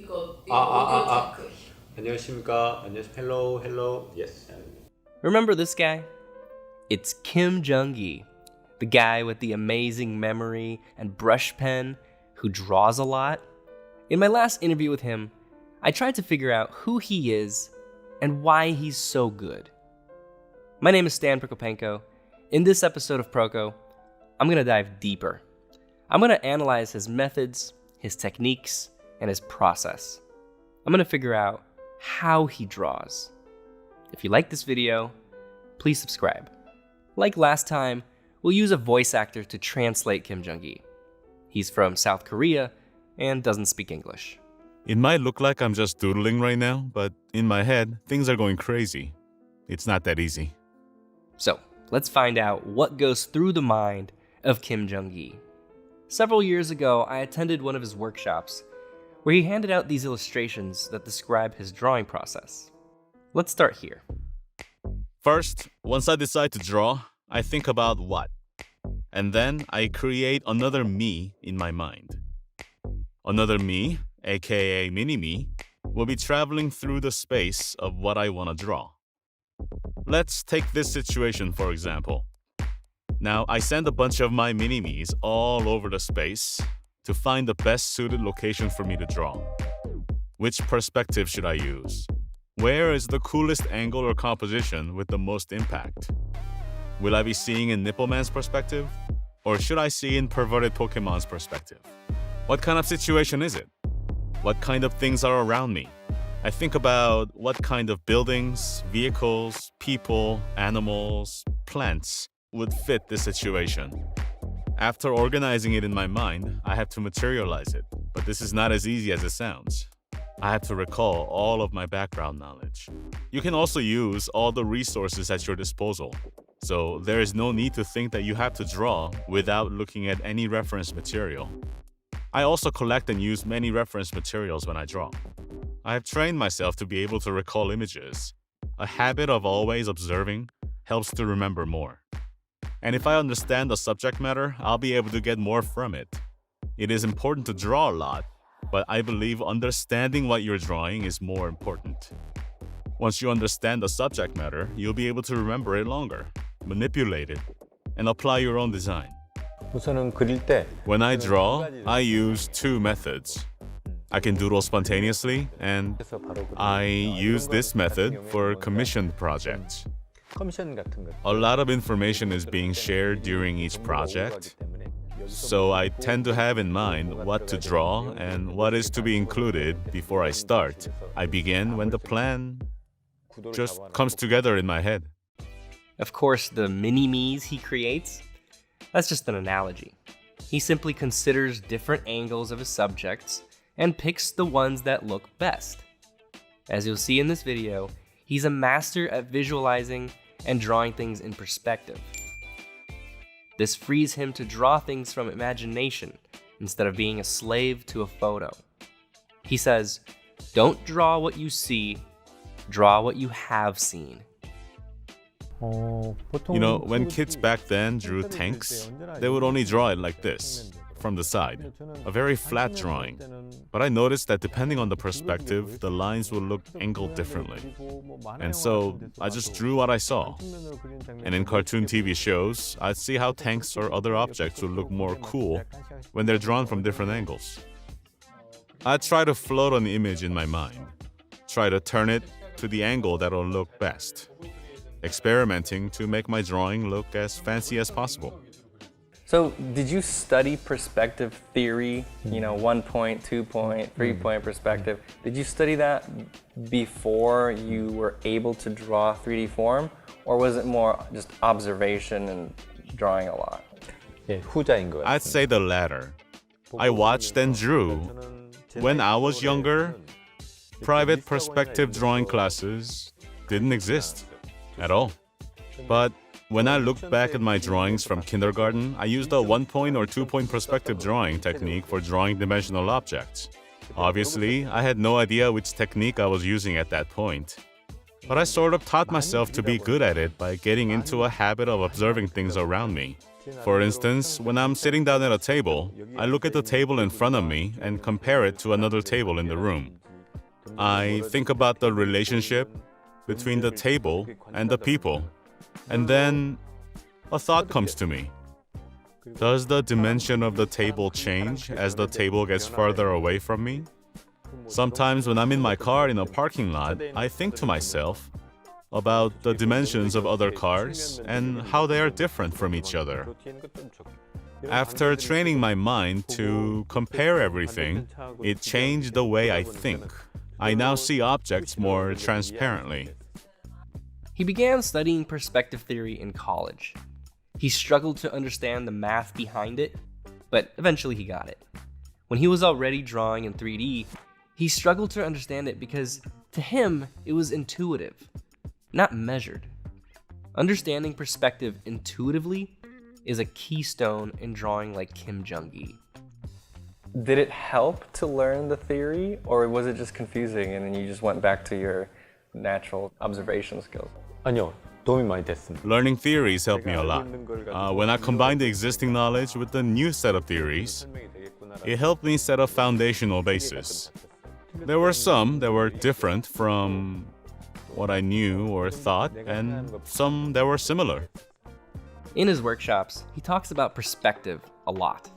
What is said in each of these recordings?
이거 오디오 체크. 안녕하십니까? Hello, hello. Yes. Remember this guy? It's Kim Jung Gi, the guy with the amazing memory and brush pen who draws a lot. In my last interview with him, I tried to figure out who he is and why he's so good. My name is Stan Prokopenko. In this episode of Proko, I'm gonna dive deeper. I'm gonna analyze his methods, his techniques, and his process. I'm gonna figure out how he draws. If you like this video, please subscribe. Like last time, we'll use a voice actor to translate Kim Jung Gi. He's from South Korea and doesn't speak English. It might look like I'm just doodling right now, but in my head, things are going crazy. It's not that easy. So, let's find out what goes through the mind of Kim Jung Gi. Several years ago, I attended one of his workshops where he handed out these illustrations that describe his drawing process. Let's start here. First, once I decide to draw, I think about what. And then I create another me in my mind. Another me, aka mini-me, will be traveling through the space of what I want to draw. Let's take this situation for example. Now, I send a bunch of my mini-me's all over the space to find the best suited location for me to draw. Which perspective should I use? Where is the coolest angle or composition with the most impact? Will I be seeing in Nippleman's perspective? Or should I see in Perverted Pokemon's perspective? What kind of situation is it? What kind of things are around me? I think about what kind of buildings, vehicles, people, animals, plants would fit this situation. After organizing it in my mind, I have to materialize it, but this is not as easy as it sounds. I have to recall all of my background knowledge. You can also use all the resources at your disposal, so there is no need to think that you have to draw without looking at any reference material. I also collect and use many reference materials when I draw. I have trained myself to be able to recall images. A habit of always observing helps to remember more. And if I understand the subject matter, I'll be able to get more from it. It is important to draw a lot, but I believe understanding what you're drawing is more important. Once you understand the subject matter, you'll be able to remember it longer, manipulate it, and apply your own design. 우선은 그릴 때 When I draw, I use two methods. I can doodle spontaneously, and I use this method for commissioned projects. 커미션 같은 거. A lot of information is being shared during each project, so I tend to have in mind what to draw and what is to be included before I start. I begin when the plan just comes together in my head. Of course, the mini-me's he creates, that's just an analogy. He simply considers different angles of his subjects and picks the ones that look best. As you'll see in this video, he's a master at visualizing and drawing things in perspective. This frees him to draw things from imagination instead of being a slave to a photo. He says, "Don't draw what you see, draw what you have seen." You know, when kids back then drew tanks, they would only draw it like this, from the side, a very flat drawing. But I noticed that depending on the perspective, the lines would look angled differently. And so I just drew what I saw. And in cartoon TV shows, I'd see how tanks or other objects would look more cool when they're drawn from different angles. I'd try to float an image in my mind, try to turn it to the angle that'll look best, experimenting to make my drawing look as fancy as possible. So, did you study perspective theory, 1 point, 2 point, 3 point perspective? Did you study that before you were able to draw 3D form? Or was it more just observation and drawing a lot? 예, 후자인 것 같아요. I'd say the latter. I watched and drew. When I was younger, private perspective drawing classes didn't exist at all. But when I look back at my drawings from kindergarten, I used a 1 point or 2 point perspective drawing technique for drawing dimensional objects. Obviously, I had no idea which technique I was using at that point. But I sort of taught myself to be good at it by getting into a habit of observing things around me. For instance, when I'm sitting down at a table, I look at the table in front of me and compare it to another table in the room. I think about the relationship between the table and the people, and then a thought comes to me. Does the dimension of the table change as the table gets further away from me? Sometimes when I'm in my car in a parking lot, I think to myself about the dimensions of other cars and how they are different from each other. After training my mind to compare everything, it changed the way I think. I now see objects more transparently. He began studying perspective theory in college. He struggled to understand the math behind it, but eventually he got it. When he was already drawing in 3D, he struggled to understand it because, to him, it was intuitive, not measured. Understanding perspective intuitively is a keystone in drawing like Kim Jung Gi. Did it help to learn the theory, or was it just confusing and then you just went back to your natural observation skills? 아니요, 도움이 많이 됐습니다. Learning theories helped me a lot. When I combined the existing knowledge with the new set of theories, it helped me set a foundational basis. There were some that were different from what I knew or thought, and some that were similar. In his workshops, he talks about perspective a lot.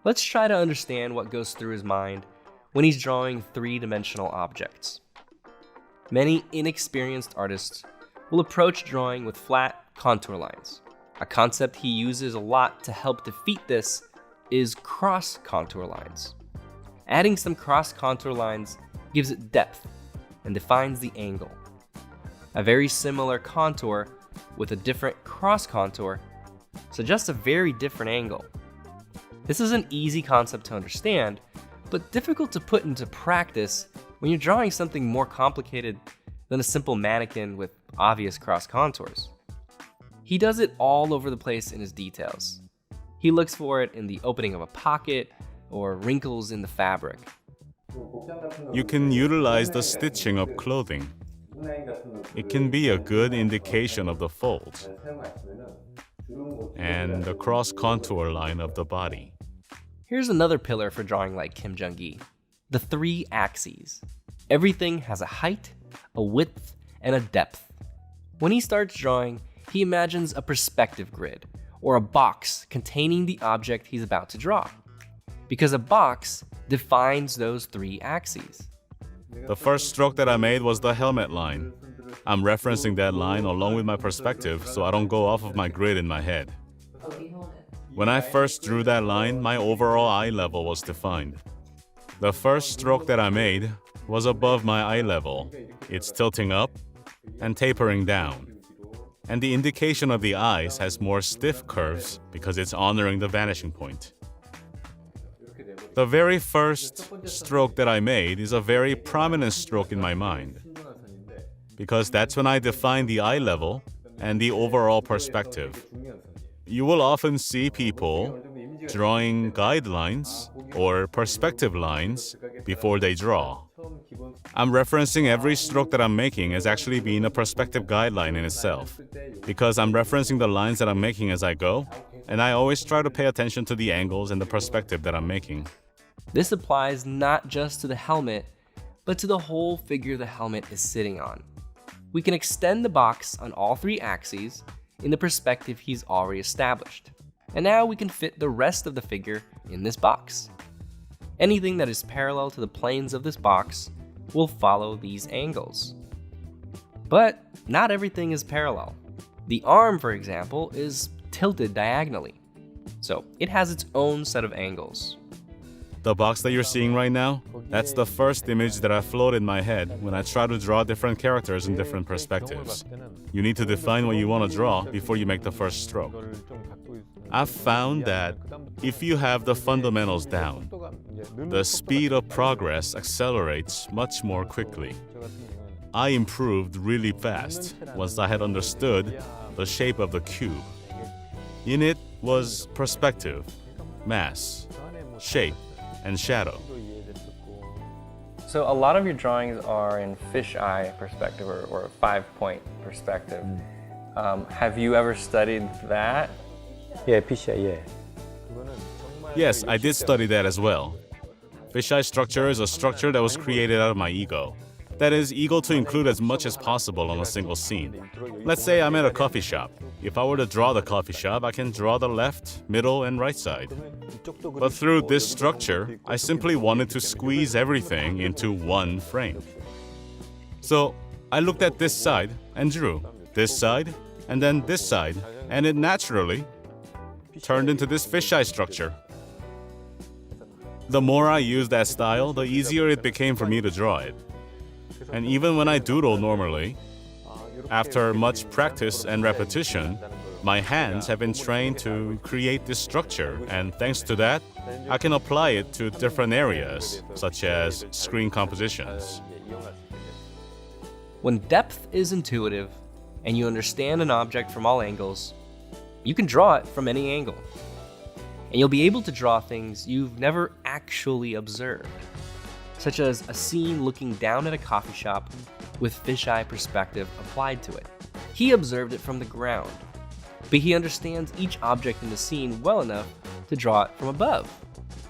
Let's try to understand what goes through his mind when he's drawing three-dimensional objects. Many inexperienced artists will approach drawing with flat contour lines. A concept he uses a lot to help defeat this is cross contour lines. Adding some cross contour lines gives it depth and defines the angle. A very similar contour with a different cross contour suggests a very different angle. This is an easy concept to understand, but difficult to put into practice when you're drawing something more complicated than a simple mannequin with obvious cross contours. He does it all over the place in his details. He looks for it in the opening of a pocket or wrinkles in the fabric. You can utilize the stitching of clothing. It can be a good indication of the folds and the cross contour line of the body. Here's another pillar for drawing like Kim Jung Gi: the three axes. Everything has a height, a width, and a depth. When he starts drawing, he imagines a perspective grid, or a box containing the object he's about to draw, because a box defines those three axes. The first stroke that I made was the helmet line. I'm referencing that line along with my perspective so I don't go off of my grid in my head. When I first drew that line, my overall eye level was defined. The first stroke that I made was above my eye level. It's tilting up and tapering down. And the indication of the eyes has more stiff curves because it's honoring the vanishing point. The very first stroke that I made is a very prominent stroke in my mind, because that's when I define the eye level and the overall perspective. You will often see people drawing guidelines or perspective lines before they draw. I'm referencing every stroke that I'm making as actually being a perspective guideline in itself, because I'm referencing the lines that I'm making as I go, and I always try to pay attention to the angles and the perspective that I'm making. This applies not just to the helmet, but to the whole figure the helmet is sitting on. We can extend the box on all three axes in the perspective he's already established. And now we can fit the rest of the figure in this box. Anything that is parallel to the planes of this box will follow these angles. But not everything is parallel. The arm, for example, is tilted diagonally, so it has its own set of angles. The box that you're seeing right now, that's the first image that I float in my head when I try to draw different characters in different perspectives. You need to define what you want to draw before you make the first stroke. I've found that if you have the fundamentals down, the speed of progress accelerates much more quickly. I improved really fast once I had understood the shape of the cube. In it was perspective, mass, shape, and shadow. So a lot of your drawings are in fisheye perspective or a 5-point perspective. Have you ever studied that? 예, PCI, 예. Yes, I did study that as well. Fisheye structure is a structure that was created out of my ego. That is, ego to include as much as possible on a single scene. Let's say I'm at a coffee shop. If I were to draw the coffee shop, I can draw the left, middle, and right side. But through this structure, I simply wanted to squeeze everything into one frame. So I looked at this side and drew this side and then this side, and it naturally turned into this fisheye structure. The more I used that style, the easier it became for me to draw it. And even when I doodle normally, after much practice and repetition, my hands have been trained to create this structure, and thanks to that, I can apply it to different areas, such as screen compositions. When depth is intuitive and you understand an object from all angles, you can draw it from any angle. And you'll be able to draw things you've never actually observed, such as a scene looking down at a coffee shop with fisheye perspective applied to it. He observed it from the ground, but he understands each object in the scene well enough to draw it from above.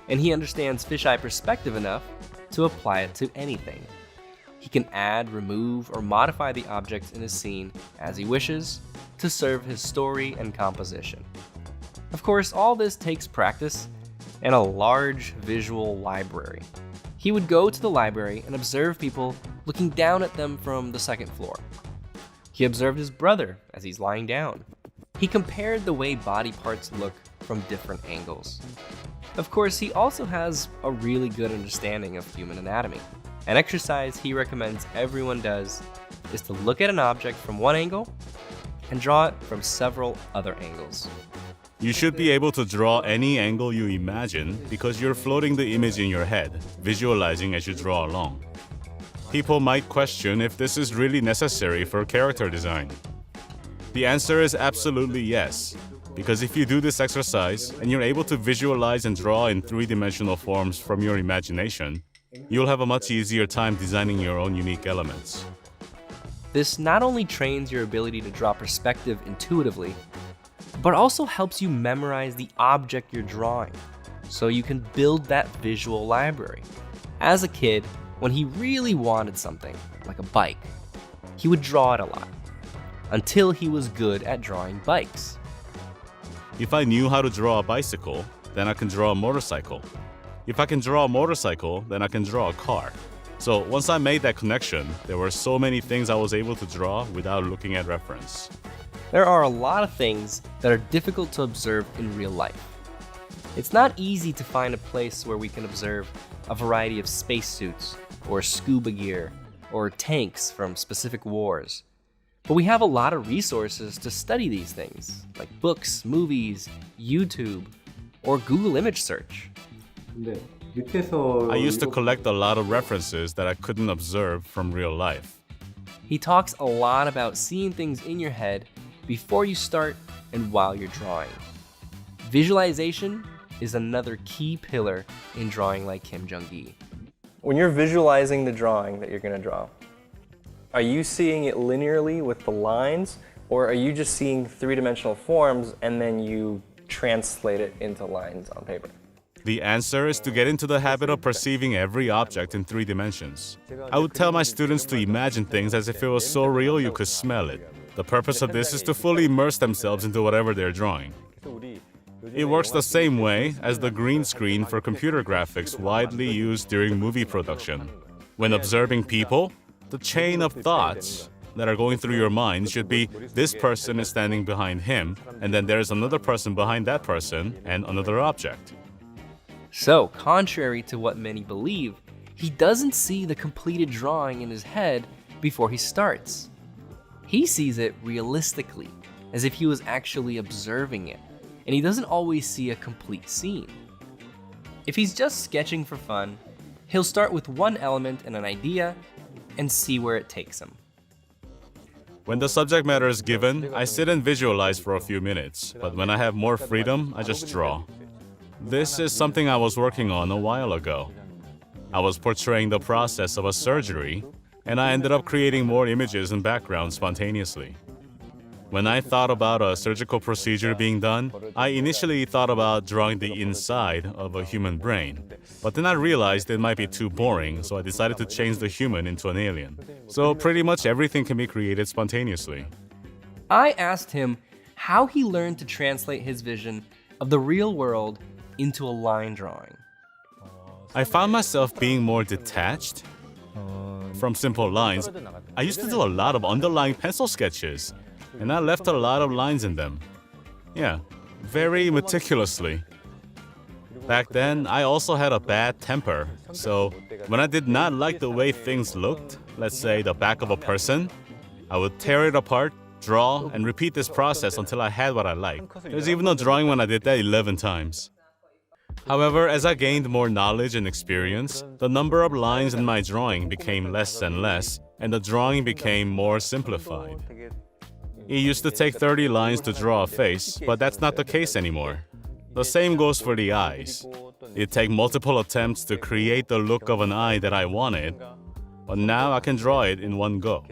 And he understands fisheye perspective enough to apply it to anything. He can add, remove, or modify the objects in a scene as he wishes to serve his story and composition. Of course, all this takes practice and a large visual library. He would go to the library and observe people looking down at them from the second floor. He observed his brother as he's lying down. He compared the way body parts look from different angles. Of course, he also has a really good understanding of human anatomy. An exercise he recommends everyone does is to look at an object from one angle and draw it from several other angles. You should be able to draw any angle you imagine because you're floating the image in your head, visualizing as you draw along. People might question if this is really necessary for character design. The answer is absolutely yes, because if you do this exercise and you're able to visualize and draw in three-dimensional forms from your imagination, you'll have a much easier time designing your own unique elements. This not only trains your ability to draw perspective intuitively, but also helps you memorize the object you're drawing, so you can build that visual library. As a kid, when he really wanted something, like a bike, he would draw it a lot, until he was good at drawing bikes. If I knew how to draw a bicycle, then I can draw a motorcycle. If I can draw a motorcycle, then I can draw a car. So once I made that connection, there were so many things I was able to draw without looking at reference. There are a lot of things that are difficult to observe in real life. It's not easy to find a place where we can observe a variety of spacesuits, or scuba gear, or tanks from specific wars. But we have a lot of resources to study these things, like books, movies, YouTube, or Google image search. I used to collect a lot of references that I couldn't observe from real life. He talks a lot about seeing things in your head before you start and while you're drawing. Visualization is another key pillar in drawing like Kim Jung Gi. When you're visualizing the drawing that you're going to draw, are you seeing it linearly with the lines, or are you just seeing three-dimensional forms and then you translate it into lines on paper? The answer is to get into the habit of perceiving every object in 3 dimensions. I would tell my students to imagine things as if it was so real you could smell it. The purpose of this is to fully immerse themselves into whatever they're drawing. It works the same way as the green screen for computer graphics widely used during movie production. When observing people, the chain of thoughts that are going through your mind should be this person is standing behind him, and then there's another person behind that person, and another object. So, contrary to what many believe, he doesn't see the completed drawing in his head before he starts. He sees it realistically, as if he was actually observing it, and he doesn't always see a complete scene. If he's just sketching for fun, he'll start with one element and an idea and see where it takes him. When the subject matter is given, I sit and visualize for a few minutes, but when I have more freedom, I just draw. This is something I was working on a while ago. I was portraying the process of a surgery, and I ended up creating more images and backgrounds spontaneously. When I thought about a surgical procedure being done, I initially thought about drawing the inside of a human brain. But then I realized it might be too boring, so I decided to change the human into an alien. So pretty much everything can be created spontaneously. I asked him how he learned to translate his vision of the real world into a line drawing. I found myself being more detached from simple lines. I used to do a lot of underlying pencil sketches, and I left a lot of lines in them. Yeah, very meticulously. Back then, I also had a bad temper, so when I did not like the way things looked, let's say the back of a person, I would tear it apart, draw, and repeat this process until I had what I liked. There's even a drawing when I did that 11 times. However, as I gained more knowledge and experience, the number of lines in my drawing became less and less, and the drawing became more simplified. It used to take 30 lines to draw a face, but that's not the case anymore. The same goes for the eyes. It'd take multiple attempts to create the look of an eye that I wanted, but now I can draw it in one go.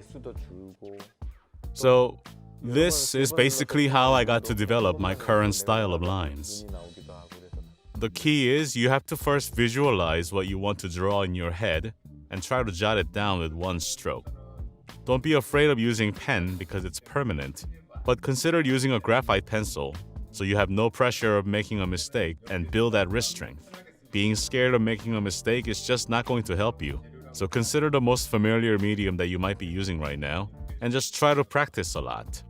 So, this is basically how I got to develop my current style of lines. The key is you have to first visualize what you want to draw in your head and try to jot it down with one stroke. Don't be afraid of using pen because it's permanent, but consider using a graphite pencil so you have no pressure of making a mistake and build that wrist strength. Being scared of making a mistake is just not going to help you. So consider the most familiar medium that you might be using right now and just try to practice a lot.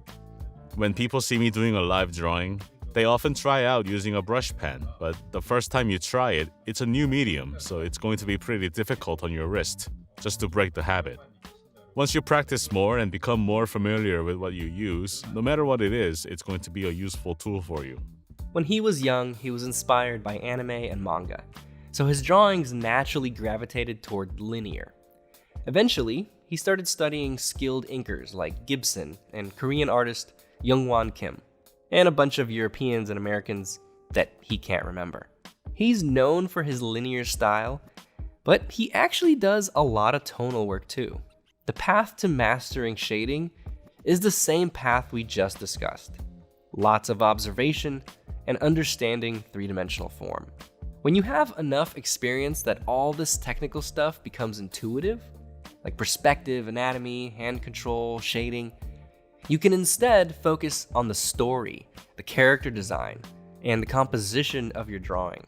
When people see me doing a live drawing, they often try out using a brush pen, but the first time you try it, it's a new medium, so it's going to be pretty difficult on your wrist, just to break the habit. Once you practice more and become more familiar with what you use, no matter what it is, it's going to be a useful tool for you. When he was young, he was inspired by anime and manga, so his drawings naturally gravitated toward linear. Eventually, he started studying skilled inkers like Gibson and Korean artist Youngwon Kim, and a bunch of Europeans and Americans that he can't remember. He's known for his linear style, but he actually does a lot of tonal work too. The path to mastering shading is the same path we just discussed. Lots of observation and understanding three-dimensional form. When you have enough experience that all this technical stuff becomes intuitive, like perspective, anatomy, hand control, shading, you can instead focus on the story, the character design, and the composition of your drawing.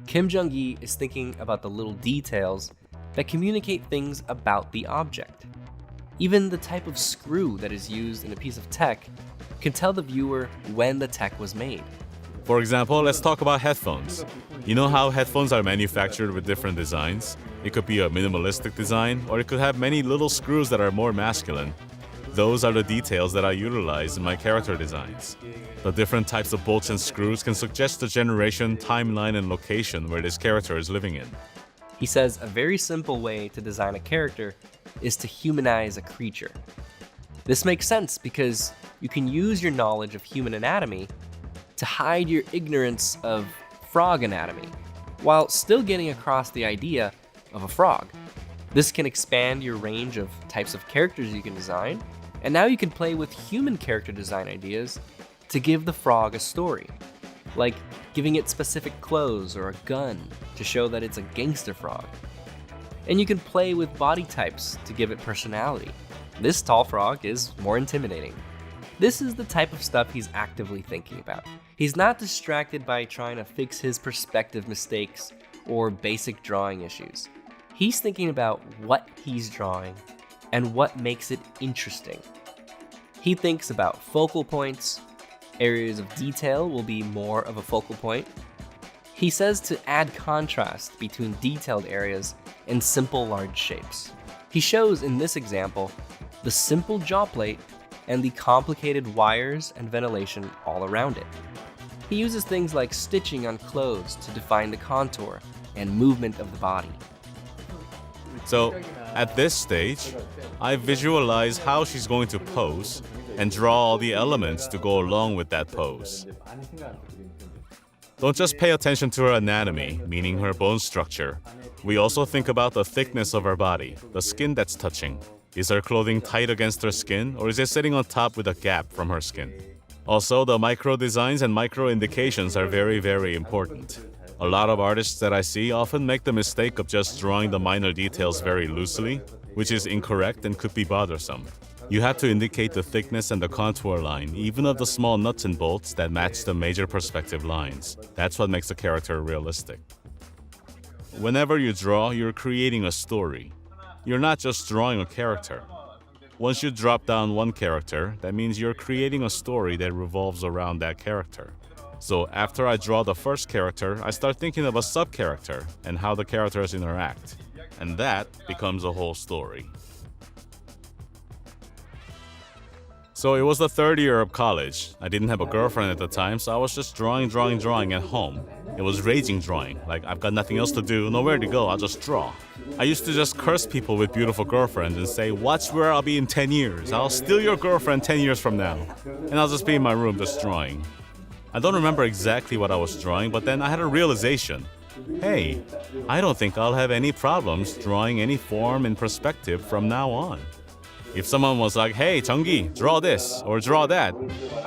Kim Jung Gi is thinking about the little details that communicate things about the object. Even the type of screw that is used in a piece of tech can tell the viewer when the tech was made. For example, let's talk about headphones. You know how headphones are manufactured with different designs? It could be a minimalistic design, or it could have many little screws that are more masculine. Those are the details that I utilize in my character designs. The different types of bolts and screws can suggest the generation, timeline, and location where this character is living in. He says a very simple way to design a character is to humanize a creature. This makes sense because you can use your knowledge of human anatomy to hide your ignorance of frog anatomy, while still getting across the idea of a frog. This can expand your range of types of characters you can design, and now you can play with human character design ideas to give the frog a story, like giving it specific clothes or a gun to show that it's a gangster frog. And you can play with body types to give it personality. This tall frog is more intimidating. This is the type of stuff he's actively thinking about. He's not distracted by trying to fix his perspective mistakes or basic drawing issues. He's thinking about what he's drawing and what makes it interesting. He thinks about focal points. Areas of detail will be more of a focal point. He says to add contrast between detailed areas and simple large shapes. He shows in this example the simple jaw plate and the complicated wires and ventilation all around it. He uses things like stitching on clothes to define the contour and movement of the body. So, at this stage, I visualize how she's going to pose and draw all the elements to go along with that pose. Don't just pay attention to her anatomy, meaning her bone structure. We also think about the thickness of her body, the skin that's touching. Is her clothing tight against her skin, or is it sitting on top with a gap from her skin? Also, the micro designs and micro indications are very, very important. A lot of artists that I see often make the mistake of just drawing the minor details very loosely, which is incorrect and could be bothersome. You have to indicate the thickness and the contour line, even of the small nuts and bolts that match the major perspective lines. That's what makes the character realistic. Whenever you draw, you're creating a story. You're not just drawing a character. Once you drop down one character, that means you're creating a story that revolves around that character. So after I draw the first character, I start thinking of a sub-character and how the characters interact. And that becomes a whole story. So it was the third year of college. I didn't have a girlfriend at the time, so I was just drawing at home. It was raging drawing, like I've got nothing else to do, nowhere to go, I'll just draw. I used to just curse people with beautiful girlfriends and say, watch where I'll be in 10 years. I'll steal your girlfriend 10 years from now. And I'll just be in my room just drawing. I don't remember exactly what I was drawing, but then I had a realization. Hey, I don't think I'll have any problems drawing any form in perspective from now on. If someone was like, hey, Jung Gi, draw this or draw that,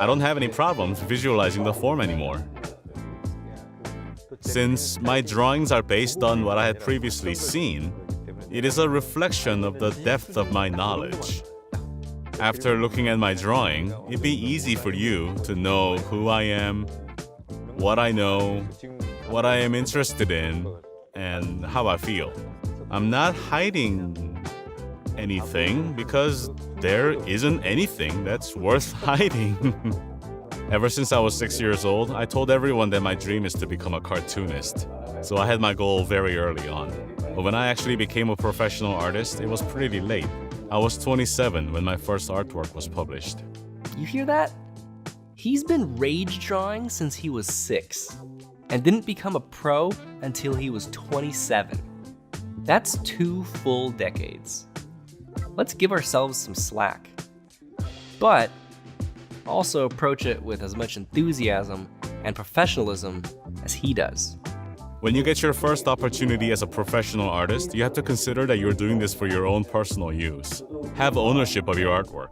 I don't have any problems visualizing the form anymore. Since my drawings are based on what I had previously seen, it is a reflection of the depth of my knowledge. After looking at my drawing, it'd be easy for you to know who I am, what I know, what I am interested in, and how I feel. I'm not hiding anything because there isn't anything that's worth hiding. Ever since I was 6 years old, I told everyone that my dream is to become a cartoonist. So I had my goal very early on. But when I actually became a professional artist, it was pretty late. I was 27 when my first artwork was published. You hear that? He's been rage drawing since he was 6 and didn't become a pro until he was 27. That's 2 full decades. Let's give ourselves some slack. But also approach it with as much enthusiasm and professionalism as he does. When you get your first opportunity as a professional artist, you have to consider that you're doing this for your own personal use. Have ownership of your artwork.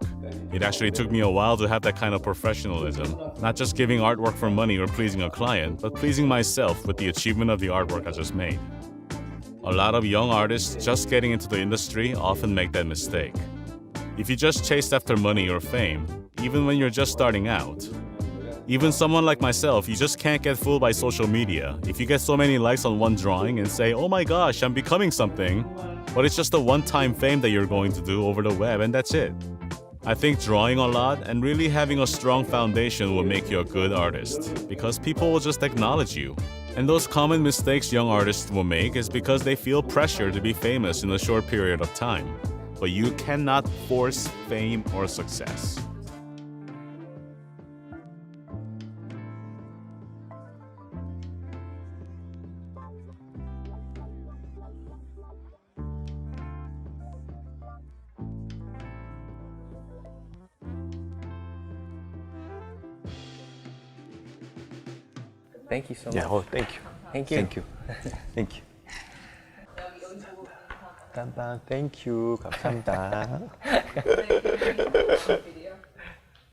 It actually took me a while to have that kind of professionalism, not just giving artwork for money or pleasing a client, but pleasing myself with the achievement of the artwork I just made. A lot of young artists just getting into the industry often make that mistake. If you just chase after money or fame, even when you're just starting out, even someone like myself, you just can't get fooled by social media. If you get so many likes on one drawing and say, oh my gosh, I'm becoming something, but it's just a one-time fame that you're going to do over the web and that's it. I think drawing a lot and really having a strong foundation will make you a good artist because people will just acknowledge you. And those common mistakes young artists will make is because they feel pressure to be famous in a short period of time. But you cannot force fame or success. Thank you so much. Yeah, oh, thank you. Thank you. Thank you. Thank you. Thank you. 감사합니다.